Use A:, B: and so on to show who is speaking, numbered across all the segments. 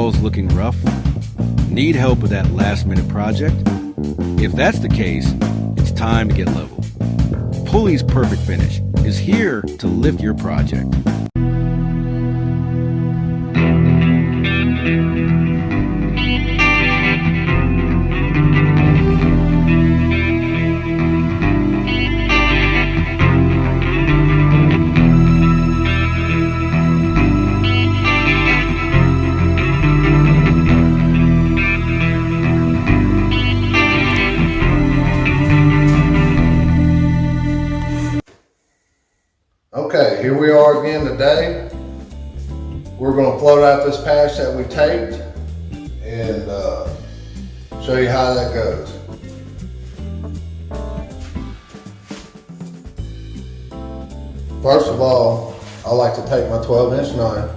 A: walls looking rough? Need help with that last minute project? If that's the case, it's time to get level. Pulley's Perfect Finish is here to lift your project.
B: Okay, here we are again today. We're going to float out this patch that we taped and show you how that goes. First of all, I like to take my 12-inch knife,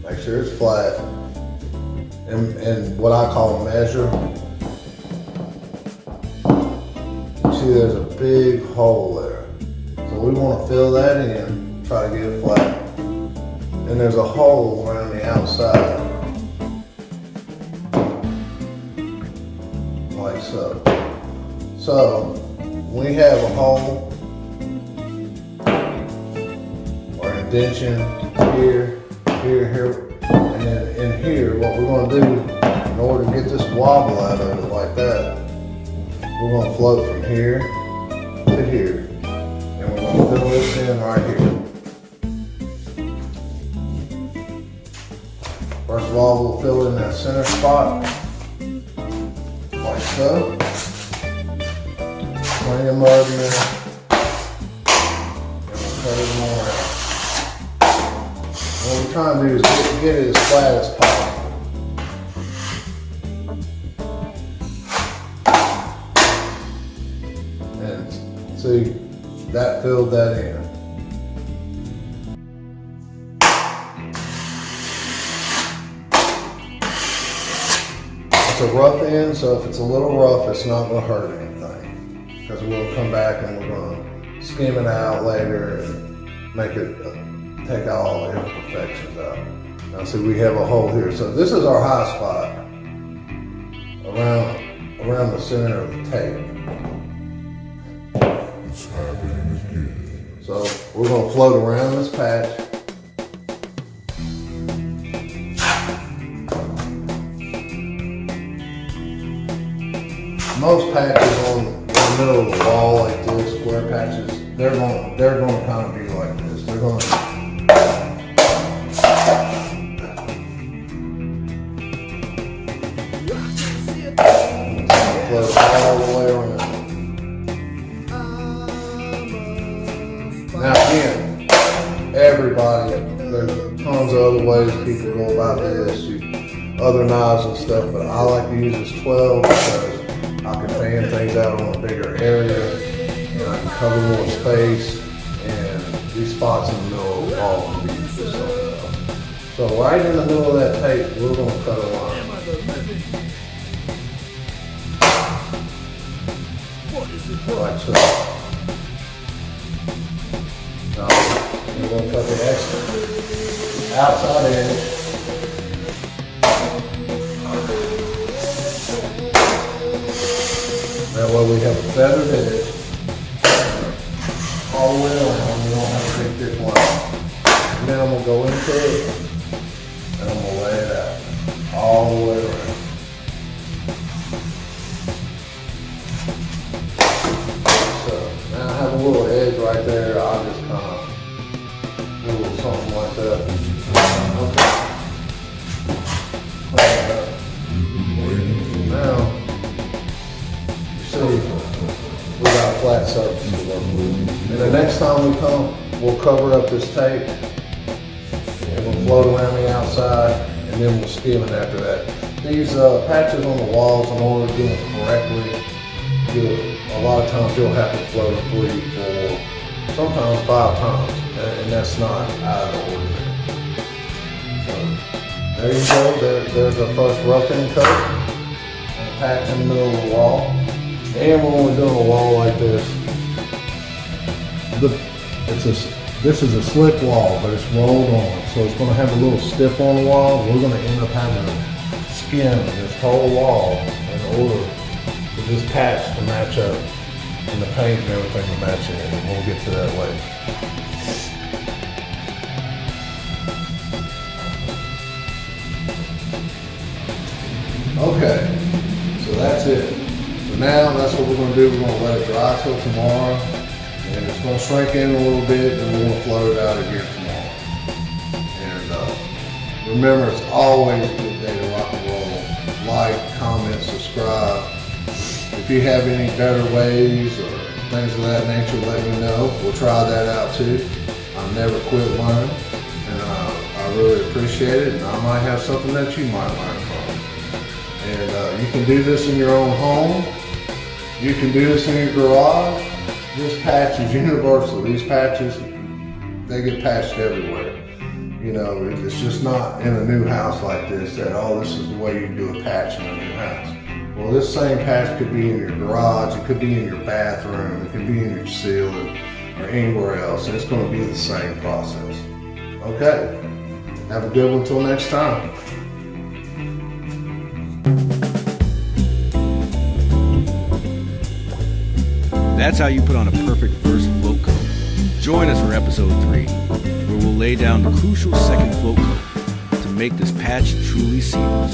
B: make sure it's flat, and what I call measure. See, there's a big hole there. So we want to fill that in, try to get it flat. And there's a hole around the outside, like so. So we have a hole or an indentation here, here, and then in here, what we're going to do in order to get this wobble out of it like that, we're going to float from here to here. And we're going to fill this in right here. First of all, we'll fill in that center spot, like so. Plenty of mud in there. And we'll cut it all around. What we're trying to do is get it as flat as possible. And see, that filled that in. It's a rough end, so if it's a little rough, it's not going to hurt anything. Because we'll come back and we're going to skim it out later and make it, take out all the imperfections out. Now see, we have a hole here. So this is our high spot around the center of the tape. So we're going to float around this patch. Most patches on the middle of the wall like this, square patches, they're going to kind of be like this. They're going to float all the way around. Now again, everybody, there's tons of other ways people go about this, other knives and stuff, but I like to use this 12 because I can fan things out on a bigger area, and I can cover more space, and these spots in the middle of the wall can be used for something else. So right in the middle of that tape, we're going to cut a line. Like so. Now, we're going to cut the extra outside edge. That way we have a feathered edge all the way around. We don't have a big thick line. And then I'm going to go into it and I'm going to lay it out all the way around. So now I have a little edge right there. I'll just kind of do a little something like that. Okay. Now, we got a flat surface to work with. And the next time we come, we'll cover up this tape and we'll float around the outside and then we'll skim it after that. These patches on the walls, in order to do them correctly, a lot of times you'll have to float a 3, 4, sometimes 5 times, and that's not out of the ordinary. So there you go, there's our first rough end cut on a patch in the middle of the wall. And when we're doing a wall like this, This is a slick wall, but it's rolled on, so it's gonna have a little stiff on the wall. We're gonna end up having to skim this whole wall in order for this patch to match up and the paint and everything to match it, and we'll get to that later. Okay, so that's it. So now that's what we're gonna do. We're gonna let it dry till tomorrow, and it's gonna shrink in a little bit, and we're gonna float it out again tomorrow. And remember, it's always a good day to rock and roll. Like, comment, subscribe. If you have any better ways or things of that nature, let me know. We'll try that out too. I never quit learning, and I really appreciate it, and I might have something that you might learn from. And you can do this in your own home. You can do this in your garage. This patch is universal. These patches, they get patched everywhere. You know, it's just not in a new house like this that, oh, this is the way you do a patch in a new house. Well, this same patch could be in your garage, it could be in your bathroom, it could be in your ceiling, or anywhere else, and it's going to be the same process. Okay, have a good one till next time.
A: That's how you put on a perfect first float coat. Join us for episode 3, where we'll lay down the crucial second float coat to make this patch truly seamless.